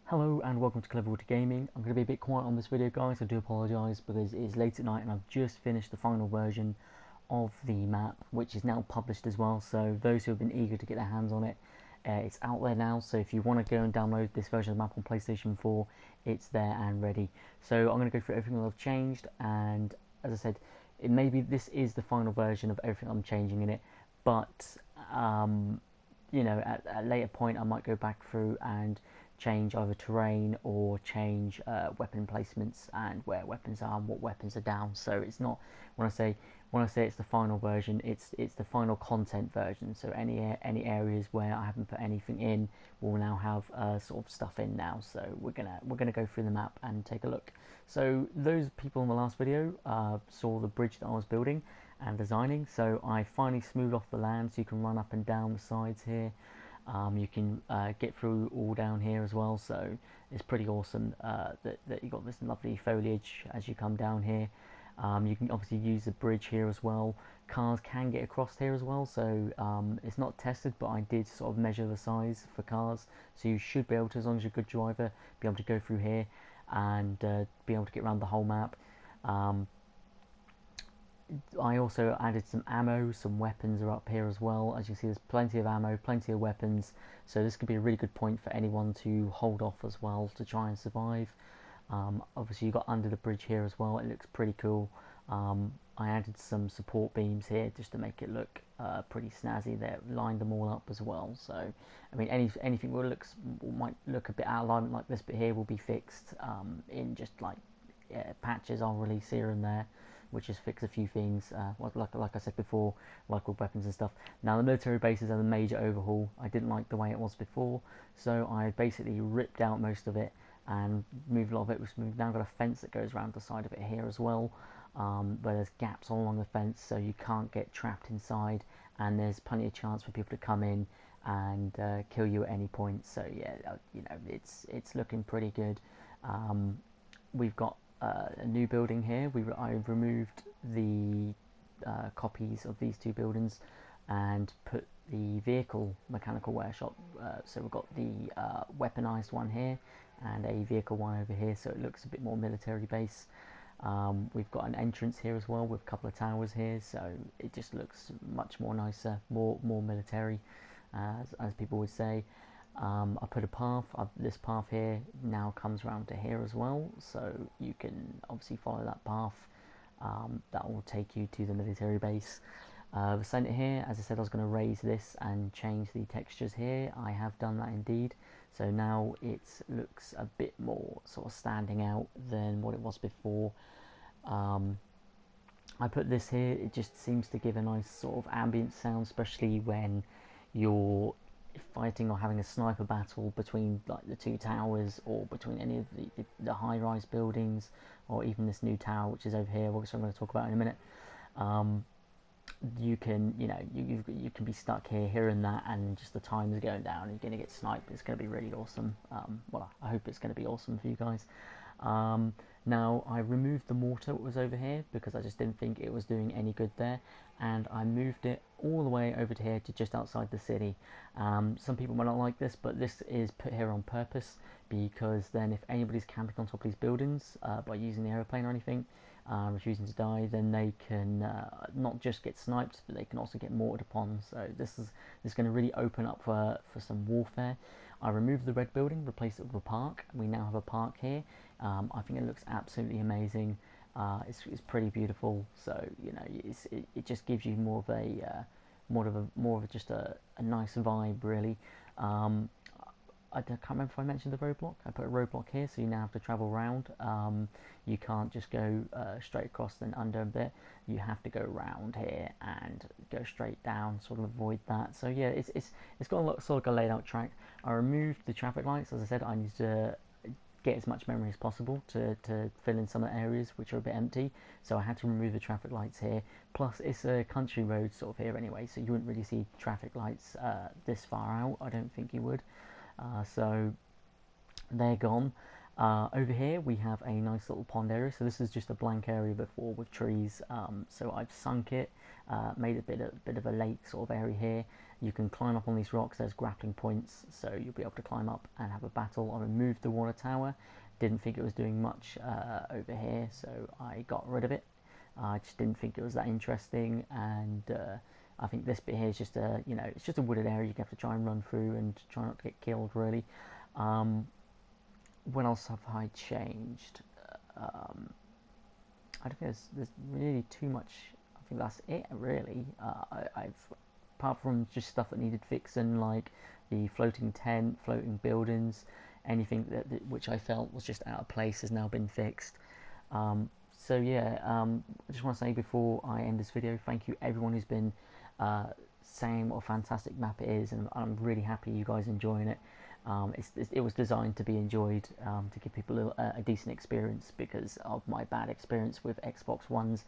Hello and welcome to Clever Water Gaming. I'm going to be a bit quiet on this video, guys. I do apologise because it is late at night and I've just finished the final version of the map, which is now published as well. So those who have been eager to get their hands on it, it's out there now. So if you want to go and download this version of the map on PlayStation 4, it's there and ready. So I'm going to go through everything that I've changed, and as I said, maybe this is the final version of everything I'm changing in it, but you know, at a later point I might go back through and change either terrain or change weapon placements and where weapons are and what weapons are down. So it's not, when I say it's the final version, it's the final content version. So any areas where I haven't put anything in will now have sort of stuff in now. So we're gonna go through the map and take a look. So those people in the last video saw the bridge that I was building and designing. So I finally smoothed off the land so you can run up and down the sides here. You can get through all down here as well, so it's pretty awesome that you got this lovely foliage as you come down here. You can obviously use the bridge here as well. Cars can get across here as well, so it's not tested, but I did sort of measure the size for cars, so you should be able to, as long as you're a good driver, be able to go through here and be able to get around the whole map. I also added some ammo, some weapons are up here as well. As you see, there's plenty of ammo, plenty of weapons, so this could be a really good point for anyone to hold off as well to try and survive. Obviously you got under the bridge here as well, it looks pretty cool. I added some support beams here just to make it look pretty snazzy there, lined them all up as well. So I mean, anything might look a bit out of alignment like this bit here will be fixed in just like patches I'll release here and there, which is fix a few things, like I said before, like with weapons and stuff. Now the military bases are the major overhaul. I didn't like the way it was before, so I basically ripped out most of it and moved a lot of it. We've now got a fence that goes around the side of it here as well, where there's gaps all along the fence, so you can't get trapped inside, and there's plenty of chance for people to come in and kill you at any point. So yeah, you know, it's looking pretty good. We've got a new building here. I've removed the copies of these two buildings and put the vehicle mechanical workshop. So we've got the weaponized one here and a vehicle one over here, so it looks a bit more military base. We've got an entrance here as well with a couple of towers here, so it just looks much more nicer, more military, as people would say. I put a path. This path here now comes around to here as well, so you can obviously follow that path. That will take you to the military base. The centre here, as I said, I was going to raise this and change the textures here. I have done that indeed. So now it looks a bit more sort of standing out than what it was before. I put this here. It just seems to give a nice sort of ambient sound, especially when you're fighting or having a sniper battle between like the two towers, or between any of the high-rise buildings, or even this new tower which is over here, which I'm going to talk about in a minute. You can, you know, you can be stuck here and that, and just the time is going down and you're going to get sniped. It's going to be really awesome. Well, I hope it's going to be awesome for you guys. Now I removed the mortar that was over here because I just didn't think it was doing any good there, and I moved it all the way over to here to just outside the city. Some people might not like this, but this is put here on purpose, because then if anybody's camping on top of these buildings by using the aeroplane or anything, refusing to die, then they can not just get sniped, but they can also get mortared upon. So this is going to really open up for some warfare. I removed the red building, replaced it with a park. We now have a park here. I think it looks absolutely amazing. It's pretty beautiful. So you know, it just gives you more of just a nice vibe, really. I can't remember if I mentioned the roadblock. I put a roadblock here, so you now have to travel around. You can't just go straight across and under a bit. You have to go around here and go straight down, sort of avoid that. So yeah, it's got a sort of a laid out track. I removed the traffic lights. As I said, I need to get as much memory as possible to fill in some of the areas which are a bit empty, so I had to remove the traffic lights here. Plus it's a country road sort of here anyway, so you wouldn't really see traffic lights this far out. I don't think you would. So they're gone. Over here we have a nice little pond area, so this is just a blank area before with trees. So I've sunk it, made a bit of a lake sort of area here. You can climb up on these rocks, there's grappling points, so you'll be able to climb up and have a battle. I removed the water tower, didn't think it was doing much over here, so I got rid of it. I just didn't think it was that interesting, and I think this bit here is just a, it's just a wooded area you have to try and run through and try not to get killed, really. What else have I changed? I don't think there's really too much. I think that's it, really. I've, apart from just stuff that needed fixing, like the floating tent, floating buildings, anything that which I felt was just out of place has now been fixed. So yeah, I just want to say before I end this video, thank you everyone who's been saying what a fantastic map it is, and I'm really happy you guys enjoying it. It was designed to be enjoyed, to give people a decent experience because of my bad experience with Xbox One's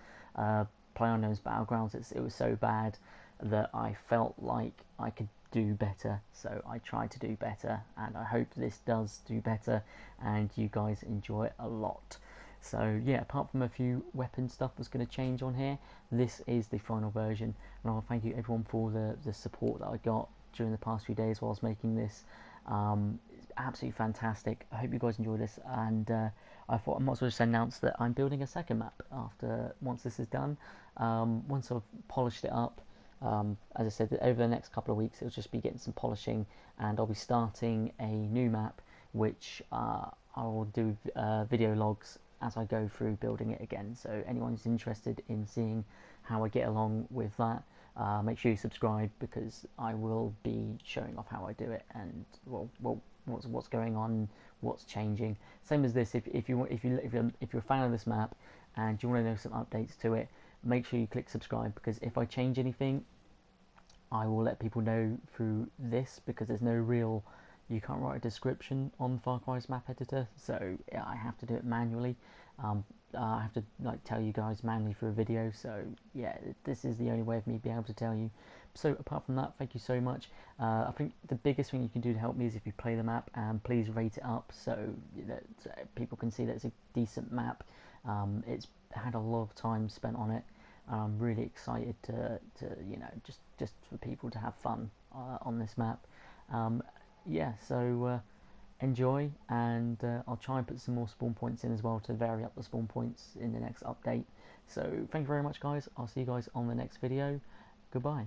PlayerUnknown's Battlegrounds. It was so bad that I felt like I could do better, so I tried to do better, and I hope this does do better and you guys enjoy it a lot. So yeah, apart from a few weapon stuff that's going to change on here, this is the final version, and I want to thank you everyone for the support that I got during the past few days while I was making this. It's absolutely fantastic. I hope you guys enjoy this, and I thought I might as well just announce that I'm building a second map once this is done. Once I've polished it up, as I said, over the next couple of weeks it'll just be getting some polishing, and I'll be starting a new map which I will do video logs as I go through building it again. So anyone who's interested in seeing how I get along with that, make sure you subscribe, because I will be showing off how I do it and what's going on, what's changing. Same as this. If you're a fan of this map and you want to know some updates to it, make sure you click subscribe, because if I change anything, I will let people know through this, because there's no real, you can't write a description on Far Cry's map editor, so yeah, I have to do it manually. I have to tell you guys manually for a video, so yeah, this is the only way of me being able to tell you. So apart from that, thank you so much. I think the biggest thing you can do to help me is if you play the map, and please rate it up so that people can see that it's a decent map. It's had a lot of time spent on it. I'm really excited to just for people to have fun on this map. Yeah, so enjoy, and I'll try and put some more spawn points in as well to vary up the spawn points in the next update. So thank you very much, guys. I'll see you guys on the next video. Goodbye.